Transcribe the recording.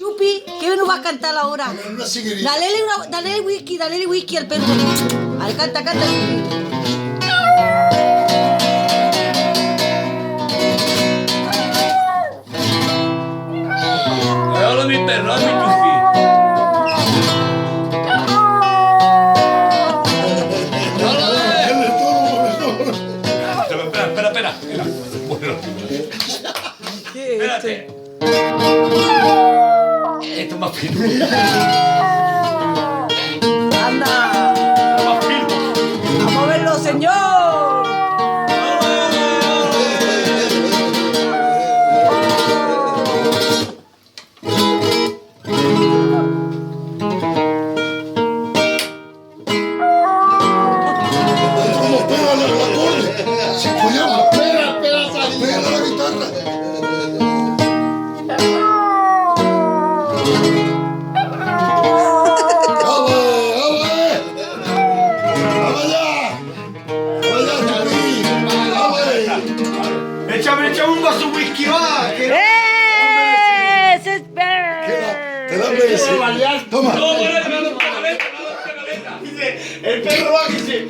Chupi, ¿qué nos vas a cantar ahora? Una siguirita. Dale whisky al perro. A ver, canta. Regalo mi perro, mi Chupi. Espera. Bueno, espérate. Esto es más fino. Anda, Más fino. vamos a verlo, señor. ¿Cómo pega el acorde? Si podíamos. Pega la guitarra. Échame un vaso de whisky, va. ¡Ese es perro! Te la merece. Toma. No, bueno, El perro va que se...